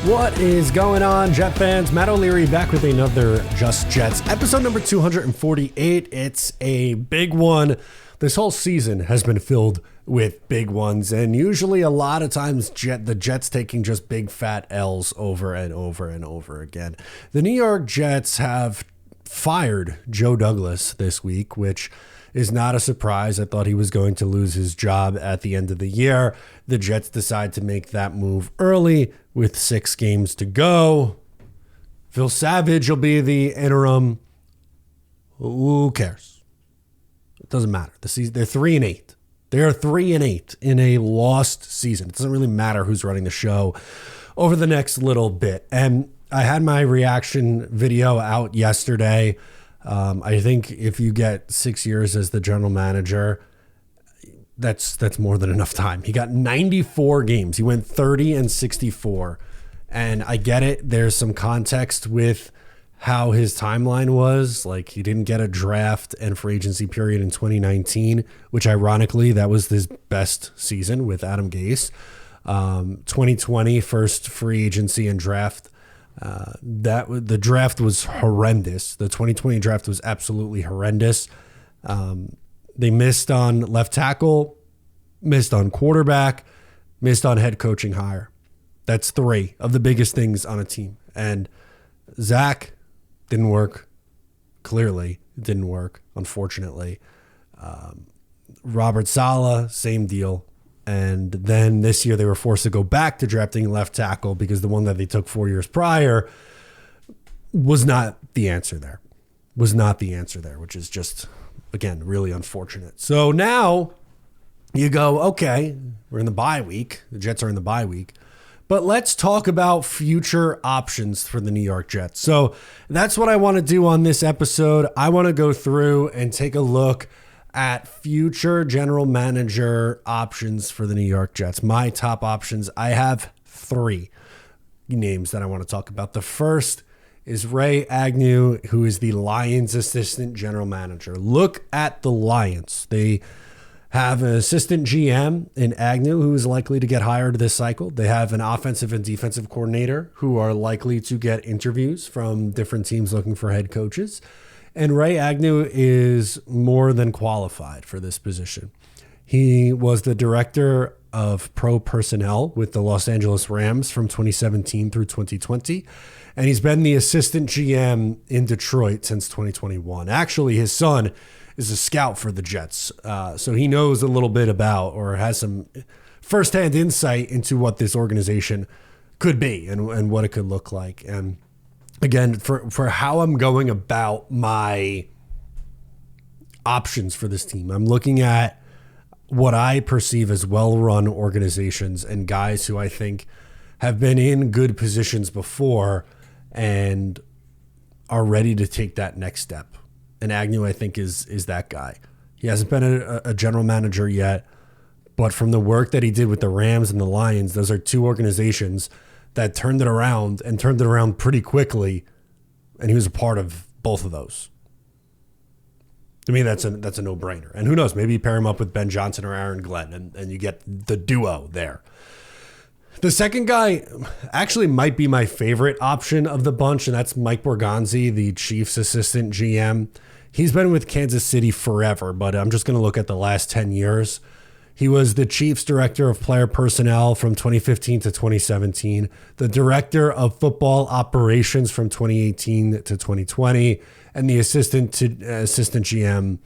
What is going on, Jet fans? Matt O'Leary back with another Just Jets, episode number 248. It's a big one. This whole season has been filled with big ones, and usually a lot of times the Jets taking just big fat L's over and over and over again. The New York Jets have fired Joe Douglas this week, which is not a surprise. I thought he was going to lose his job at the end of the year. The Jets decide to make that move early with 6 games to go. Phil Savage will be the interim. Who cares? It doesn't matter. The season, they're 3-8. They are 3-8 in a lost season. It doesn't really matter who's running the show over the next little bit. And I had my reaction video out yesterday. I think if you get 6 years as the general manager, that's more than enough time. He got 94 games. He went 30-64. And I get it. There's some context with how his timeline was. Like, he didn't get a draft and free agency period in 2019, which ironically, that was his best season with Adam Gase. 2020, first free agency and draft. The draft was horrendous. The 2020 draft was absolutely horrendous. They missed on left tackle, missed on quarterback, missed on head coaching hire. That's 3 of the biggest things on a team. And Zach didn't work. Clearly, it didn't work, unfortunately. Robert Saleh, same deal. And then this year they were forced to go back to drafting left tackle because the one that they took 4 years prior was not the answer there. Which is just, again, really unfortunate. So now you go, okay, we're in the bye week. The Jets are in the bye week. But let's talk about future options for the New York Jets. So that's what I want to do on this episode. I want to go through and take a look at future general manager options for the New York Jets. My top options, I have 3 names that I want to talk about. The first is Ray Agnew, who is the Lions assistant general manager. Look at the Lions. They have an assistant GM in Agnew who is likely to get hired this cycle. They have an offensive and defensive coordinator who are likely to get interviews from different teams looking for head coaches. And Ray Agnew is more than qualified for this position. He was the director of pro personnel with the Los Angeles Rams from 2017 through 2020. And he's been the assistant GM in Detroit since 2021. Actually, his son is a scout for the Jets. So he knows a little bit about, or has some firsthand insight into what this organization could be and what it could look like. And again, for how I'm going about my options for this team, I'm looking at what I perceive as well-run organizations and guys who I think have been in good positions before and are ready to take that next step. And Agnew, I think, is that guy. He hasn't been a general manager yet, but from the work that he did with the Rams and the Lions, those are 2 organizations that turned it around pretty quickly, and he was a part of both of those. To me, that's a no-brainer. And who knows, maybe you pair him up with Ben Johnson or Aaron Glenn, and you get the duo there. The second guy actually might be my favorite option of the bunch, and that's Mike Borgonzi, the Chiefs assistant GM. He's been with Kansas City forever, but I'm just going to look at the last 10 years. He was the Chiefs director of player personnel from 2015 to 2017, the director of football operations from 2018 to 2020, and the assistant GM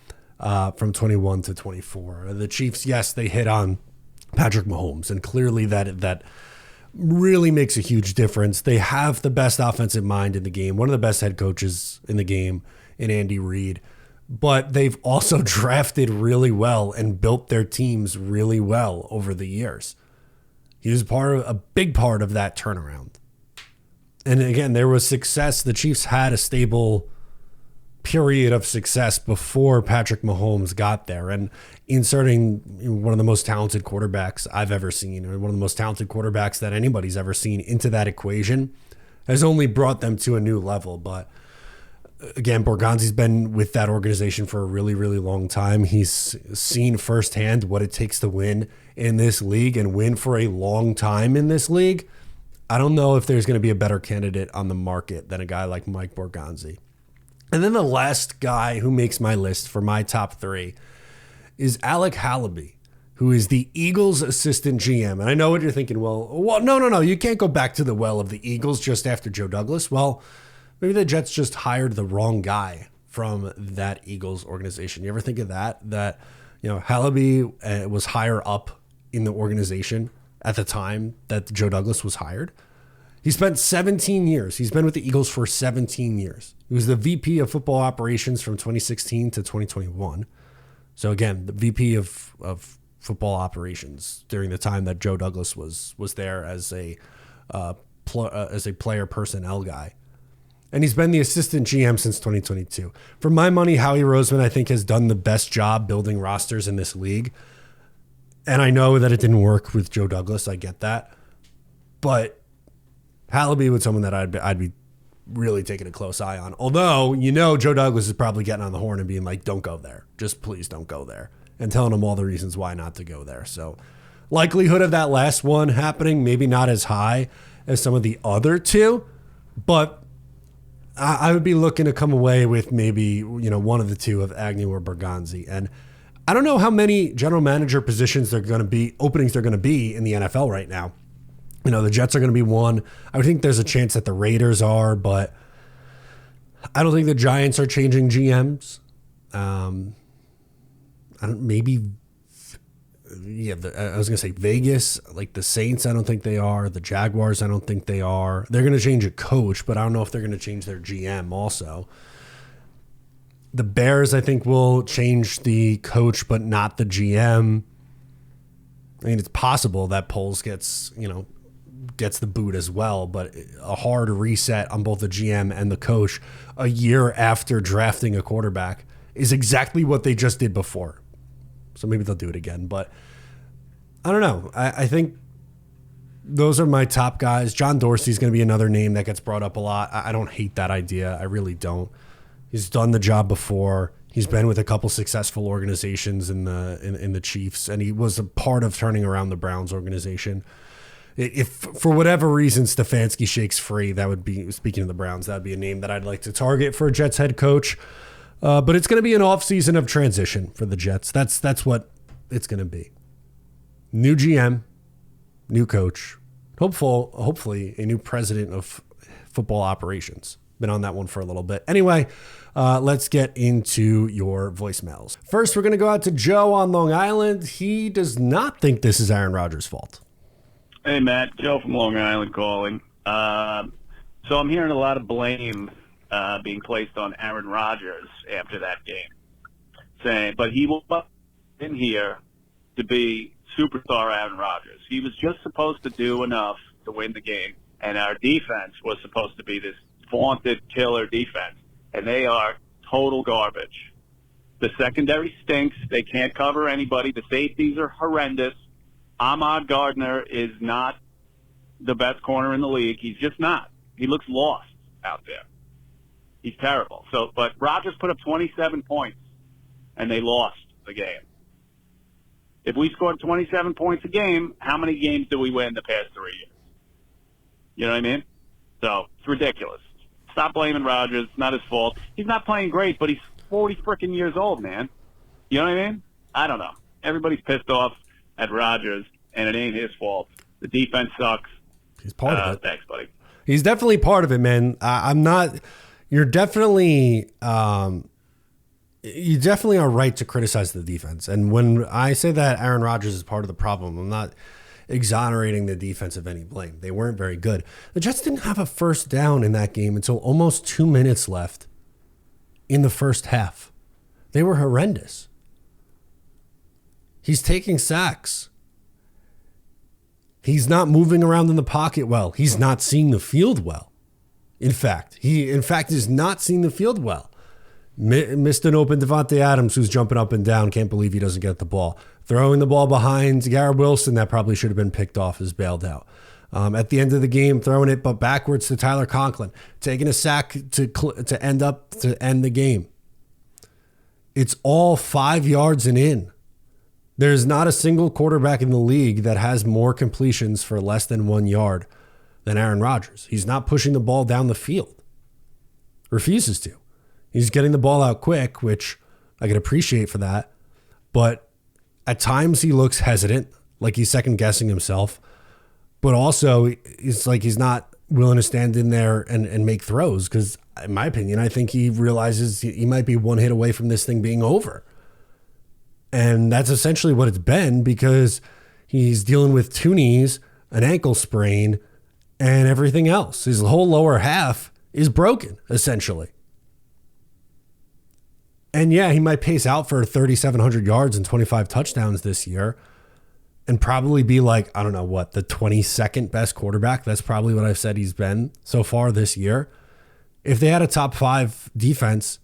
from 21 to 24. The Chiefs, yes, they hit on Patrick Mahomes, and clearly that really makes a huge difference. They have the best offensive mind in the game, one of the best head coaches in the game in Andy Reid. But they've also drafted really well and built their teams really well over the years. He was a big part of that turnaround. And again, there was success. The Chiefs had a stable period of success before Patrick Mahomes got there, and inserting one of the most talented quarterbacks I've ever seen, or one of the most talented quarterbacks that anybody's ever seen into that equation has only brought them to a new level. But again, Borgonzi's been with that organization for a really, really long time. He's seen firsthand what it takes to win in this league and win for a long time in this league. I don't know if there's going to be a better candidate on the market than a guy like Mike Borgonzi. And then the last guy who makes my list for my top 3 is Alec Halaby, who is the Eagles assistant GM. And I know what you're thinking. Well, no. You can't go back to the well of the Eagles just after Joe Douglas. Well, maybe the Jets just hired the wrong guy from that Eagles organization. You ever think of that? That, Halaby was higher up in the organization at the time that Joe Douglas was hired. He spent 17 years. He's been with the Eagles for 17 years. He was the VP of football operations from 2016 to 2021. So again, the VP of football operations during the time that Joe Douglas was there as a player personnel guy. And he's been the assistant GM since 2022. For my money, Howie Roseman, I think, has done the best job building rosters in this league. And I know that it didn't work with Joe Douglas. I get that. But Halaby was someone that I'd be really taking a close eye on. Although, Joe Douglas is probably getting on the horn and being like, don't go there. Just please don't go there. And telling him all the reasons why not to go there. So likelihood of that last one happening, maybe not as high as some of the other two. But I would be looking to come away with maybe, one of the two of Agnew or Bergonzi. And I don't know how many general manager positions openings they're going to be in the NFL right now. The Jets are going to be one. I would think there's a chance that the Raiders are, but I don't think the Giants are changing GMs. I was going to say Vegas, like the Saints, I don't think they are. The Jaguars, I don't think they are. They're going to change a coach, but I don't know if they're going to change their GM also. The Bears, I think, will change the coach, but not the GM. I mean, it's possible that Poles gets the boot as well, but a hard reset on both the GM and the coach a year after drafting a quarterback is exactly what they just did before. So maybe they'll do it again, but I don't know. I think those are my top guys. John Dorsey's going to be another name that gets brought up a lot. I don't hate that idea. I really don't. He's done the job before. He's been with a couple successful organizations in the Chiefs, and he was a part of turning around the Browns organization. If for whatever reason Stefanski shakes free, that would be, speaking of the Browns, that would be a name that I'd like to target for a Jets head coach. But it's going to be an offseason of transition for the Jets. That's what it's going to be. New GM, new coach, hopefully a new president of football operations. Been on that one for a little bit. Anyway, let's get into your voicemails. First, we're going to go out to Joe on Long Island. He does not think this is Aaron Rodgers' fault. Hey, Matt. Joe from Long Island calling. So I'm hearing a lot of blame being placed on Aaron Rodgers after that game. But he was in here to be superstar Aaron Rodgers. He was just supposed to do enough to win the game, and our defense was supposed to be this vaunted killer defense, and they are total garbage. The secondary stinks. They can't cover anybody. The safeties are horrendous. Ahmad Gardner is not the best corner in the league. He's just not. He looks lost out there. He's terrible. But Rodgers put up 27 points, and they lost the game. If we scored 27 points a game, how many games did we win the past 3 years? You know what I mean? So it's ridiculous. Stop blaming Rodgers. It's not his fault. He's not playing great, but he's 40 freaking years old, man. You know what I mean? I don't know. Everybody's pissed off at Rodgers, and it ain't his fault. The defense sucks. He's part of it. Thanks, buddy. He's definitely part of it, man. I'm not. You're definitely. You definitely are right to criticize the defense. And when I say that Aaron Rodgers is part of the problem, I'm not exonerating the defense of any blame. They weren't very good. The Jets didn't have a first down in that game until almost 2 minutes left in the first half. They were horrendous. He's taking sacks. He's not moving around in the pocket well. He's not seeing the field well. In fact, he is not seeing the field well. Missed an open Devontae Adams who's jumping up and down. Can't believe he doesn't get the ball. Throwing the ball behind Garrett Wilson that probably should have been picked off is bailed out. At the end of the game, throwing it but backwards to Tyler Conklin. Taking a sack to end the game. It's all 5 yards and in. There's not a single quarterback in the league that has more completions for less than 1 yard than Aaron Rodgers. He's not pushing the ball down the field. Refuses to. He's getting the ball out quick, which I can appreciate for that. But at times he looks hesitant, like he's second guessing himself. But also it's like he's not willing to stand in there and make throws because, in my opinion, I think he realizes he might be one hit away from this thing being over. And that's essentially what it's been because he's dealing with two knees, an ankle sprain, and everything else. His whole lower half is broken, essentially. And yeah, he might pace out for 3,700 yards and 25 touchdowns this year and probably be like, I don't know what, the 22nd best quarterback. That's probably what I've said he's been so far this year. If they had a top 5 defense,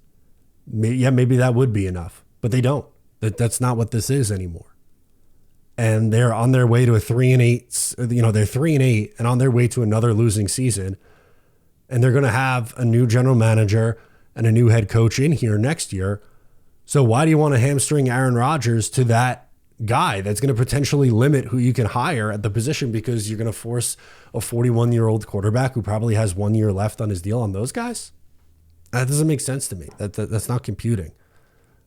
maybe that would be enough, but they don't. That's not what this is anymore. And they're on their way to a 3-8. They're 3-8 and on their way to another losing season. And they're going to have a new general manager and a new head coach in here next year. So why do you want to hamstring Aaron Rodgers to that guy that's going to potentially limit who you can hire at the position because you're going to force a 41-year-old quarterback who probably has 1 year left on his deal on those guys? That doesn't make sense to me. That's not computing.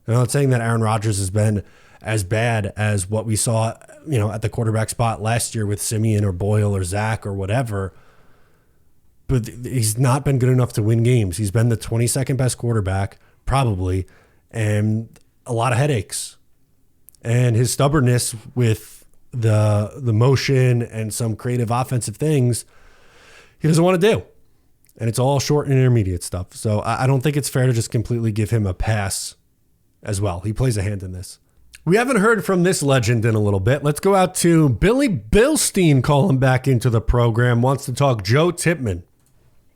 I'm not saying that Aaron Rodgers has been as bad as what we saw, at the quarterback spot last year with Simeon or Boyle or Zach or whatever. But he's not been good enough to win games. He's been the 22nd best quarterback, probably, and a lot of headaches. And his stubbornness with the motion and some creative offensive things, he doesn't want to do. And it's all short and intermediate stuff. So I don't think it's fair to just completely give him a pass as well. He plays a hand in this. We haven't heard from this legend in a little bit. Let's go out to Billy Bilstein, calling back into the program, wants to talk Joe Tippmann.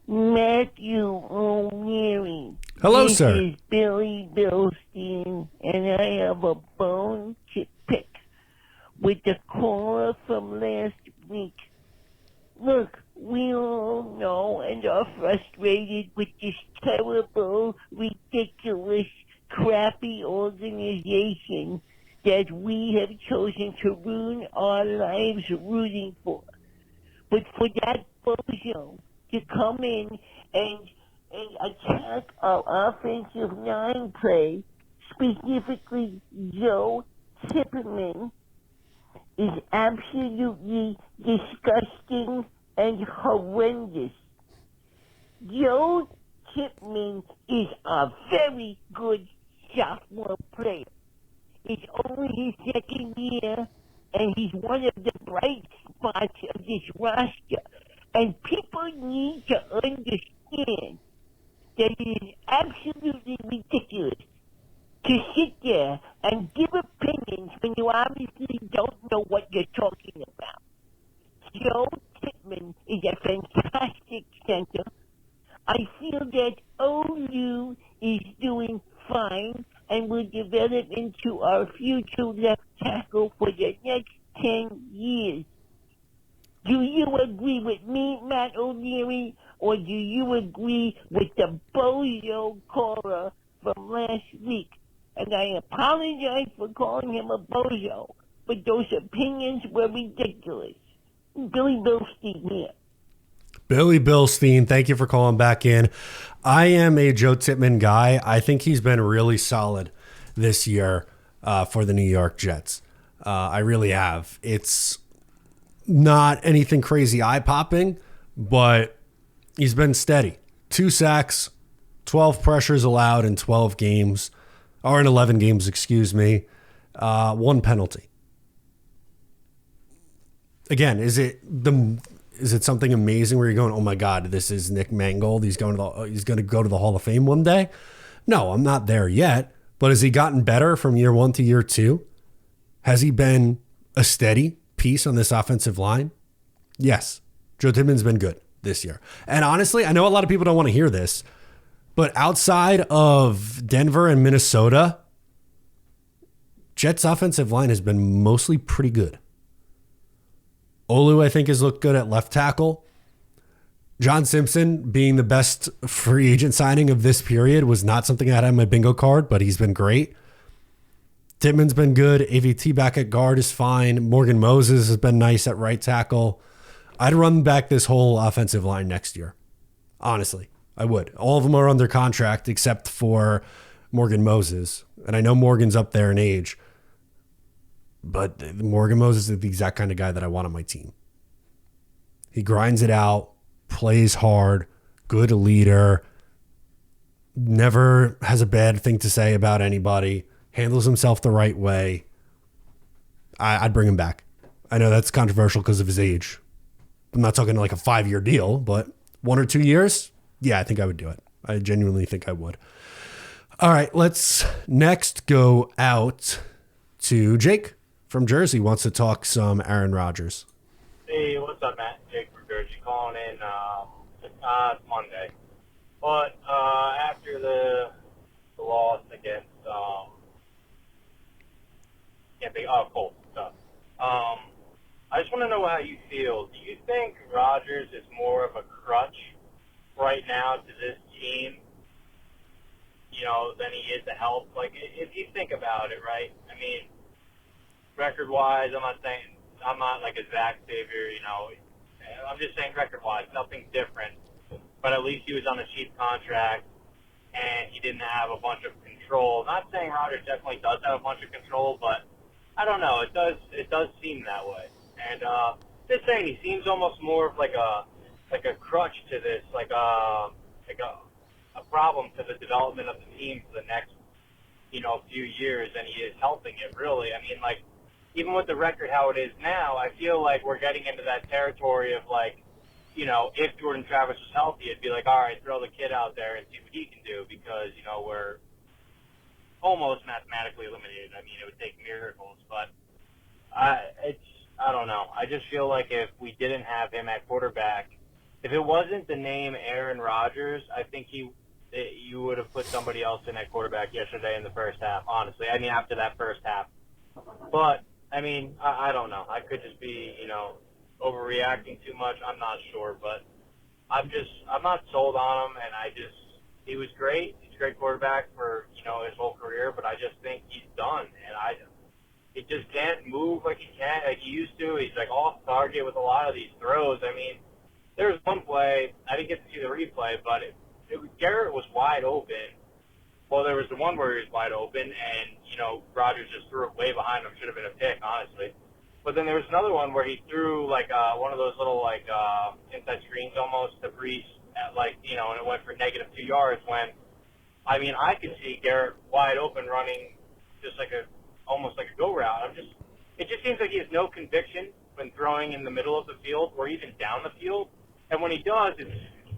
Matthew O'Leary. Hello, sir. This is Billy Bilstein, and I have a bone to pick with the caller from last week. Look, we all know and are frustrated with this terrible, ridiculous, crappy organization that we have chosen to ruin our lives rooting for. But for that bozo to come in and attack our offensive line play, specifically Joe Tippmann, is absolutely disgusting and horrendous. Joe Tippmann is a very good sophomore player. It's only his second year, and he's one of the bright spots of this roster. And people need to understand that it is absolutely ridiculous to sit there and give opinions when you obviously don't know what you're talking about. Joe Tippmann is a fantastic center. I feel that OU is doing fine and will develop into our future left tackle for the next 10 years. Do you agree with me, Matt O'Leary, or do you agree with the bozo caller from last week? And I apologize for calling him a bozo, but those opinions were ridiculous. Billy Bilstein here. Billy Bilstein, thank you for calling back in. I am a Joe Tippmann guy. I think he's been really solid this year for the New York Jets. I really have. It's not anything crazy eye-popping, but he's been steady. 2 sacks, 12 pressures allowed in 12 games, or in 11 games, excuse me. 1 penalty. Again, is it something amazing where you're going, oh my God, this is Nick Mangold. He's going to go to the Hall of Fame one day? No, I'm not there yet. But has he gotten better from year 1 to year 2? Has he been a steady piece on this offensive line? Yes. Joe Tippmann's been good this year. And honestly, I know a lot of people don't want to hear this, but outside of Denver and Minnesota, Jets offensive line has been mostly pretty good. Olu, I think, has looked good at left tackle. John Simpson being the best free agent signing of this period was not something I had on my bingo card, but he's been great. Tippmann's been good. AVT back at guard is fine. Morgan Moses has been nice at right tackle. I'd run back this whole offensive line next year. Honestly, I would. All of them are under contract except for Morgan Moses. And I know Morgan's up there in age, but Morgan Moses is the exact kind of guy that I want on my team. He grinds it out, plays hard, good leader, never has a bad thing to say about anybody, handles himself the right way. I'd bring him back. I know that's controversial because of his age. I'm not talking like a 5-year deal, but 1 or 2 years, yeah, I think I would do it. I genuinely think I would. All right, let's next go out to Jake from Jersey. Wants to talk some Aaron Rodgers. Hey, what's up, Matt? Jake from Jersey calling in. It's Monday. But after the loss against Colts stuff, I just want to know how you feel. Do you think Rodgers is more of a crutch right now to this team, than he is to help? Like, if you think about it, right? I mean, record-wise, I'm not like a Zach Savior, I'm just saying record-wise, nothing different. But at least he was on a cheap contract, and he didn't have a bunch of control. Not saying Rodgers definitely does have a bunch of control, but I don't know. It does seem that way. And just saying, he seems almost more of like a crutch to this, like a problem to the development of the team for the next, few years, and he is helping it, really. I mean, like, even with the record how it is now, I feel like we're getting into that territory of, like, if Jordan Travis was healthy, it'd be like, all right, throw the kid out there and see what he can do, because, we're almost mathematically eliminated. I mean, it would take miracles, but I don't know. I just feel like if we didn't have him at quarterback, if it wasn't the name Aaron Rodgers, I think you would have put somebody else in at quarterback yesterday in the first half, honestly. I mean, after that first half. But, I mean, I don't know. I could just be, overreacting too much. I'm not sure, but I'm not sold on him, and he was great. He's a great quarterback for, his whole career, but I just think he's done, and he just can't move like he used to. He's like off target with a lot of these throws. I mean, there was one play, I didn't get to see the replay, but Garrett was wide open. Well, there was the one where he was wide open, and, Rodgers just threw it way behind him. Should have been a pick, honestly. But then there was another one where he threw, like, one of those little, like, inside screens almost to Brees, and it went for -2 yards when, I mean, I could see Garrett wide open running just like almost like a go route. It just seems like he has no conviction when throwing in the middle of the field or even down the field. And when he does,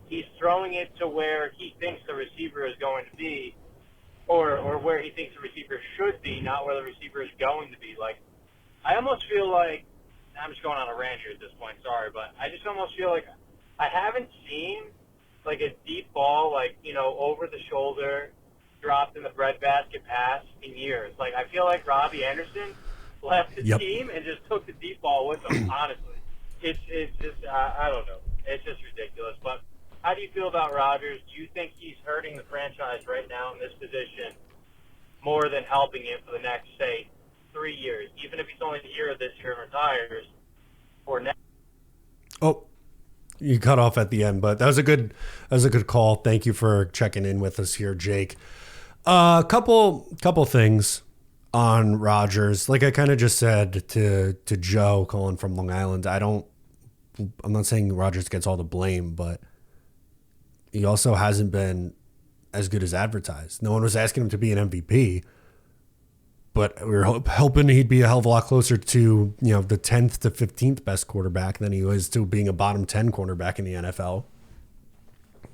he's throwing it to where he thinks the receiver is going to be, or where he thinks the receiver should be, not where the receiver is going to be. Like, I almost feel like, I'm just going on a rant here at this point, sorry, but I just almost feel like I haven't seen, like, a deep ball, like, over the shoulder, dropped in the breadbasket pass in years. Like, I feel like Robbie Anderson left the team and just took the deep ball with him, honestly. It's just, I don't know. It's just ridiculous. But how do you feel about Rodgers? Do you think he's hurting the franchise right now in this position more than helping it for the next, say, 3 years, even if he's only a year this year and retires, or next? Oh, you cut off at the end, but that was a good call. Thank you for checking in with us here, Jake. Couple things on Rodgers. Like I kind of just said to Joe calling from Long Island, I'm not saying Rodgers gets all the blame, but he also hasn't been as good as advertised. No one was asking him to be an MVP, but we were hoping he'd be a hell of a lot closer to, the 10th to 15th best quarterback than he was to being a bottom 10 quarterback in the NFL.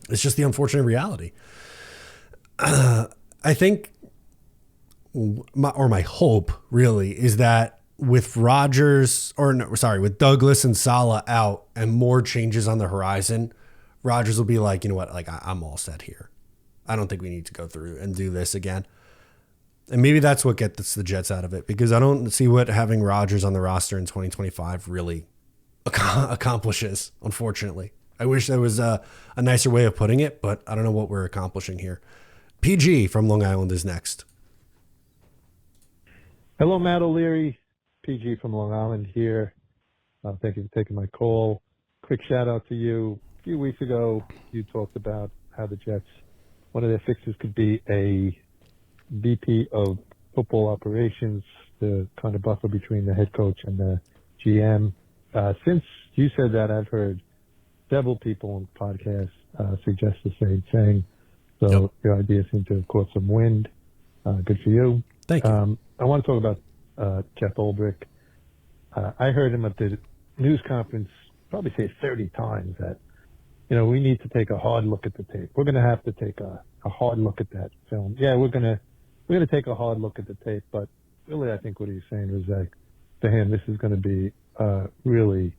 It's just the unfortunate reality. I think, my hope really is that with with Douglas and Saleh out and more changes on the horizon, Rodgers will be like, you know what, like I'm all set here. I don't think we need to go through and do this again. And maybe that's what gets the Jets out of it, because I don't see what having Rodgers on the roster in 2025 really accomplishes, unfortunately. I wish there was a nicer way of putting it, but I don't know what we're accomplishing here. PG from Long Island is next. Hello, Matt O'Leary. PG from Long Island here. Thank you for taking my call. quick shout out to you. A few weeks ago, you talked about how the Jets, one of their fixes could be a VP of football operations, the kind of buffer between the head coach and the GM. Since you said that, I've heard several people on the podcast suggest the same thing. So your idea seemed to have caught some wind. Good for you. Thank you. I want to talk about Jeff Ulbrich. I heard him at the news conference probably say 30 times that, we need to take a hard look at the tape. We're going to have to take a hard look at that film. Yeah, we're going to take a hard look at the tape, but really I think what he's saying is that to him, this is going to be a really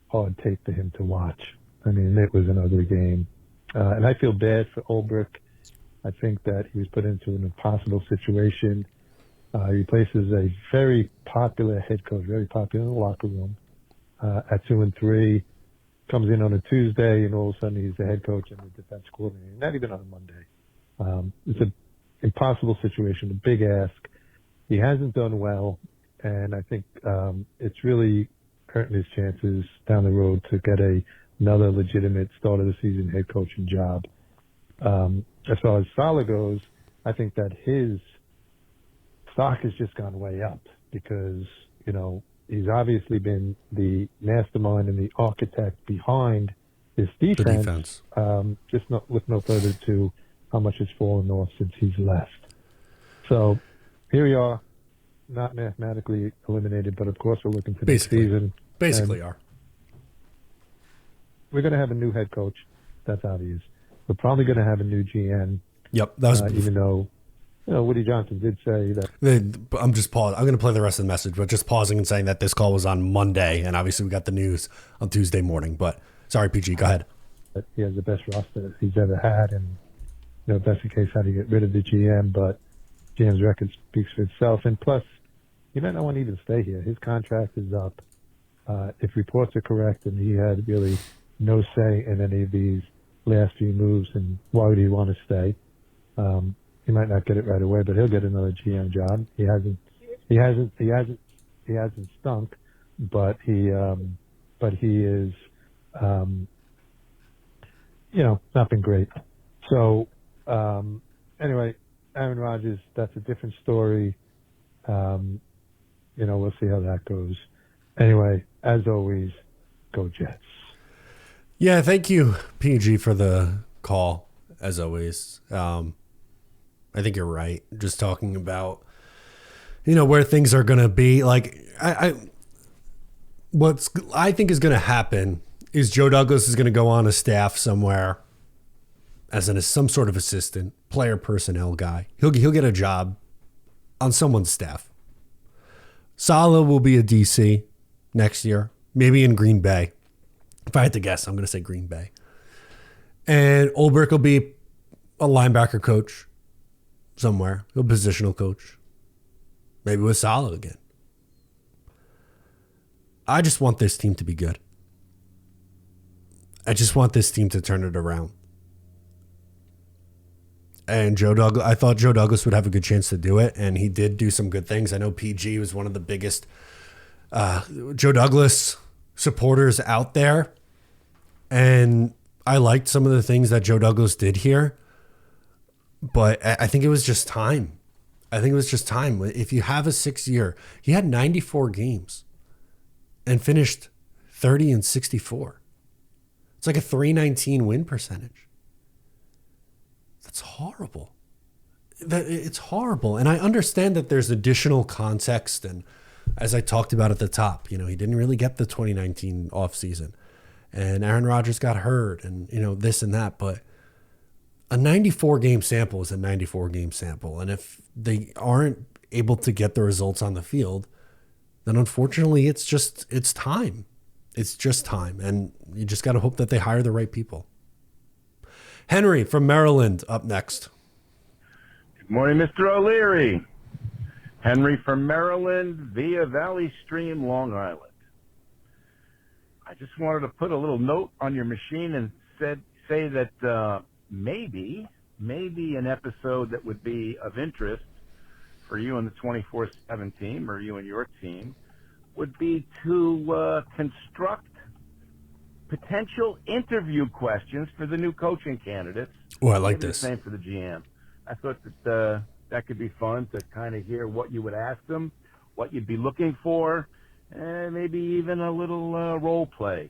hard tape for him to watch. I mean, it was an ugly game. And I feel bad for Ulbrich. I think that he was put into an impossible situation. He replaces a very popular head coach, very popular in the locker room, at 2-3. Comes in on a Tuesday, and all of a sudden he's the head coach and the defense coordinator. Not even on a Monday. It's an impossible situation, a big ask. He hasn't done well, and I think it's really hurting his chances down the road to get another legitimate start of the season head coaching job. As far as Salah goes, I think that his stock has just gone way up because, he's obviously been the mastermind and the architect behind this defense. Look no further to how much has fallen off since he's left. So here we are, not mathematically eliminated, but of course we're looking to next season. Basically are. We're going to have a new head coach. That's obvious. We're probably going to have a new GM. Yep. That was even though, Woody Johnson did say that. I'm just pausing. I'm going to play the rest of the message, but just pausing and saying that this call was on Monday, and obviously we got the news on Tuesday morning. But sorry, PG, go ahead. He has the best roster he's ever had, and if that's the case, how to get rid of the GM. But GM's record speaks for itself, and plus, he might not want to even stay here. His contract is up. If reports are correct, and he had really no say in any of these last few moves, and why would he want to stay? He might not get it right away, but he'll get another GM job. He hasn't stunk, but he is, not been great. So, anyway, Aaron Rodgers, that's a different story. We'll see how that goes. Anyway, as always, go Jets. Yeah, thank you, PG, for the call, as always. I think you're right. Just talking about, where things are going to be. Like, what I think is going to happen is Joe Douglas is going to go on a staff somewhere as some sort of assistant, player personnel guy. He'll get a job on someone's staff. Salah will be a DC next year, maybe in Green Bay. If I had to guess, I'm going to say Green Bay. And Ulbrich will be a linebacker coach somewhere, a positional coach, maybe with Salah again. I just want this team to be good. I just want this team to turn it around. And I thought Joe Douglas would have a good chance to do it, and he did do some good things. I know PG was one of the biggest Joe Douglas supporters out there, and I liked some of the things that Joe Douglas did here, but I think it was just time. If you have a 6-year, he had 94 games and finished 30-64. It's like a 319 win percentage. That's horrible. It's horrible. And I understand that there's additional context. And as I talked about at the top, he didn't really get the 2019 offseason. And Aaron Rodgers got hurt and, this and that. But a 94-game sample is a 94-game sample. And if they aren't able to get the results on the field, then unfortunately it's time. It's just time. And you just got to hope that they hire the right people. Henry from Maryland up next. Good morning, Mr. O'Leary. Henry from Maryland via Valley Stream, Long Island. I just wanted to put a little note on your machine and say that maybe an episode that would be of interest for you and the 24/7 team, or you and your team, would be to construct potential interview questions for the new coaching candidates. Oh, I like Maybe this. The same for the GM. I thought that that could be fun to kind of hear what you would ask them, what you'd be looking for, and maybe even a little role play.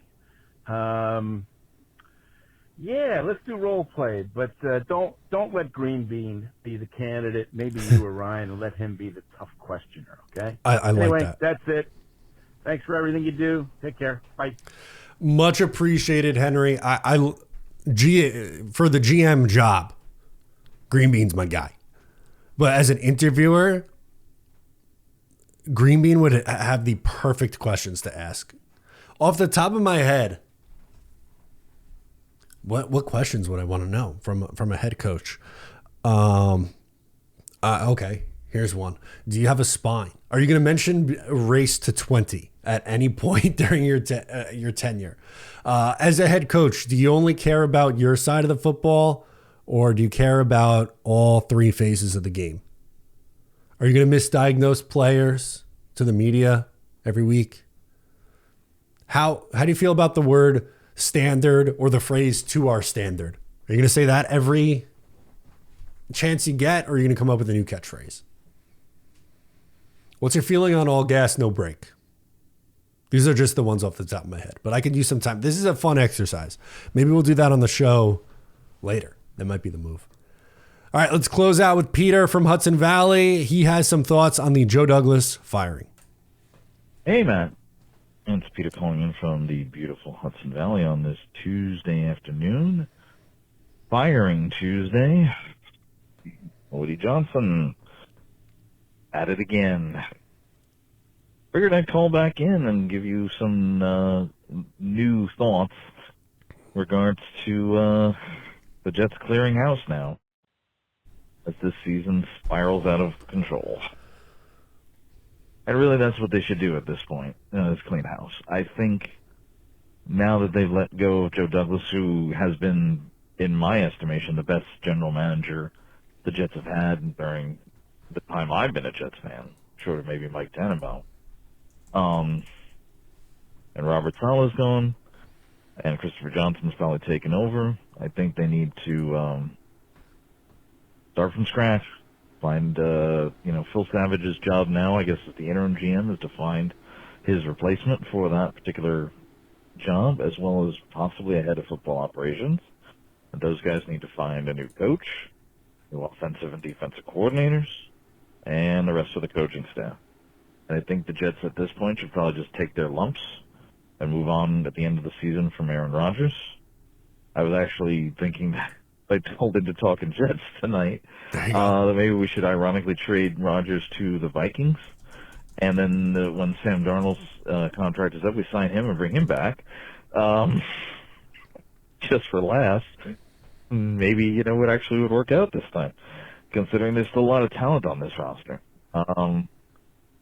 Yeah, let's do role play, but don't let Green Bean be the candidate. Maybe you or Ryan, and let him be the tough questioner. Okay. I anyway, like that. That's it. Thanks for everything you do. Take care. Bye. Much appreciated, Henry. For the GM job, Green Bean's my guy. But as an interviewer, Green Bean would have the perfect questions to ask. Off the top of my head, what questions would I want to know from a head coach? Okay, here's one. Do you have a spine? Are you going to mention race to 20 at any point during your tenure? As a head coach, do you only care about your side of the football, or do you care about all three phases of the game? Are you going to misdiagnose players to the media every week? How do you feel about the word standard or the phrase "to our standard"? Are you going to say that every chance you get, or are you going to come up with a new catchphrase? What's your feeling on all gas, no brake? These are just the ones off the top of my head, but I could use some time. This is a fun exercise. Maybe we'll do that on the show later. That might be the move. All right, let's close out with Peter from Hudson Valley. He has some thoughts on the Joe Douglas firing. Hey, Matt. It's Peter calling in from the beautiful Hudson Valley on this Tuesday afternoon. Firing Tuesday. Woody Johnson at it again. Figured I'd call back in and give you some new thoughts regards to the Jets clearing house now as this season spirals out of control. And really, that's what they should do at this point, is clean house. I think now that they've let go of Joe Douglas, who has been, in my estimation, the best general manager the Jets have had during the time I've been a Jets fan, short of maybe Mike Tannenbaum. And Robert Saleh's gone, and Christopher Johnson's probably taken over. I think they need to start from scratch. Find, Phil Savage's job now, I guess, as the interim GM, is to find his replacement for that particular job, as well as possibly a head of football operations. And those guys need to find a new coach, new offensive and defensive coordinators, and the rest of the coaching staff. And I think the Jets at this point should probably just take their lumps and move on at the end of the season from Aaron Rodgers. I was actually thinking that I told him to talk in Jets tonight. That maybe we should ironically trade Rodgers to the Vikings. And then when Sam Darnold's contract is up, we sign him and bring him back. Just for laughs. Maybe, it actually would work out this time, considering there's still a lot of talent on this roster.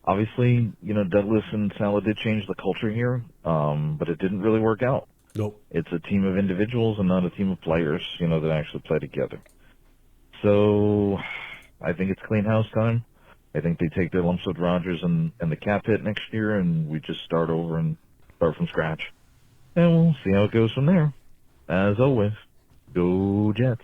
Obviously, Douglas and Saleh did change the culture here, but it didn't really work out. Nope. It's a team of individuals and not a team of players, that actually play together. So I think it's clean house time. I think they take their lumps with Rodgers and the cap hit next year, and we just start over and start from scratch. And we'll see how it goes from there. As always, go Jets.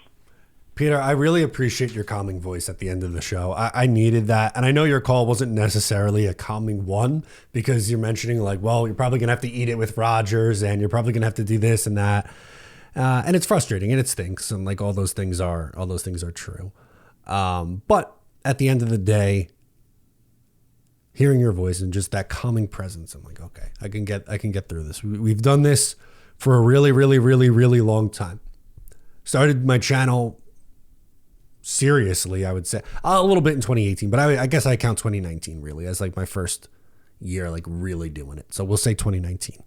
Peter, I really appreciate your calming voice at the end of the show. I needed that. And I know your call wasn't necessarily a calming one, because you're mentioning you're probably going to have to eat it with Rodgers, and you're probably going to have to do this and that. And it's frustrating and it stinks. And all those things are true. But at the end of the day, hearing your voice and just that calming presence, I'm like, okay, I can get through this. We've done this for a really, really, really, really long time. Started my channel seriously, I would say a little bit in 2018, but I guess I count 2019 really as my first year really doing it. So we'll say 2019.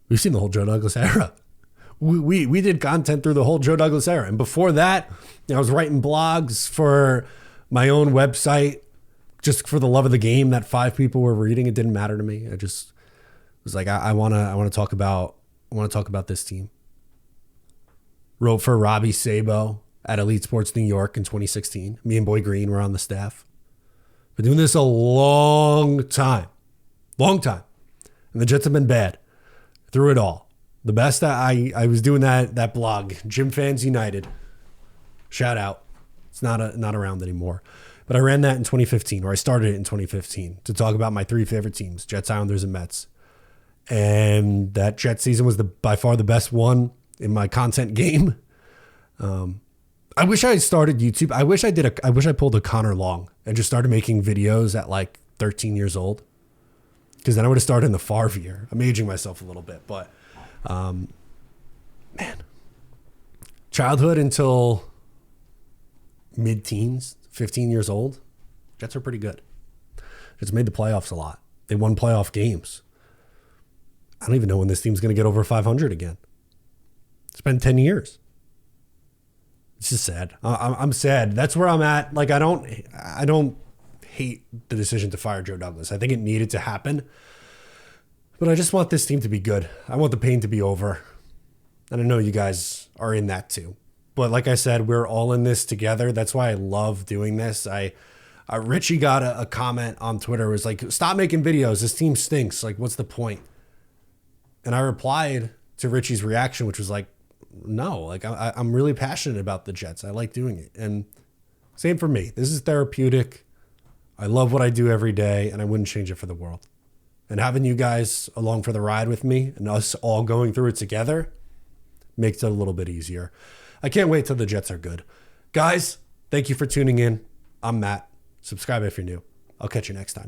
We've seen the whole Joe Douglas era. We did content through the whole Joe Douglas era, and before that, I was writing blogs for my own website just for the love of the game that 5 people were reading. It didn't matter to me. I just was I want to talk about this team. Wrote for Robbie Sabo at Elite Sports New York in 2016. Me and Boy Green were on the staff. Been doing this a long time. And the Jets have been bad. through it all. The best that I was doing that blog, Gym Fans United. Shout out. It's not around anymore. But I ran that in 2015, or I started it in 2015 to talk about my 3 favorite teams, Jets, Islanders, and Mets. And that Jet season was by far the best one in my content game. I wish I started YouTube. I wish I pulled a Connor Long and just started making videos at like 13 years old. Because then I would have started in the Favre year. I'm aging myself a little bit, but man, childhood until mid-teens, 15 years old, Jets are pretty good. Jets made the playoffs a lot. They won playoff games. I don't even know when this team's going to get over 500 again. It's been 10 years. It's just sad. I'm sad. That's where I'm at. Like, I don't hate the decision to fire Joe Douglas. I think it needed to happen. But I just want this team to be good. I want the pain to be over. And I know you guys are in that too. But like I said, we're all in this together. That's why I love doing this. Richie got a comment on Twitter. It was like, stop making videos. This team stinks. Like, what's the point? And I replied to Richie's reaction, which was like, no, like I'm really passionate about the Jets. I like doing it. And same for me. This is therapeutic. I love what I do every day, and I wouldn't change it for the world. And having you guys along for the ride with me and us all going through it together makes it a little bit easier. I can't wait till the Jets are good. Guys, thank you for tuning in. I'm Matt. Subscribe if you're new. I'll catch you next time.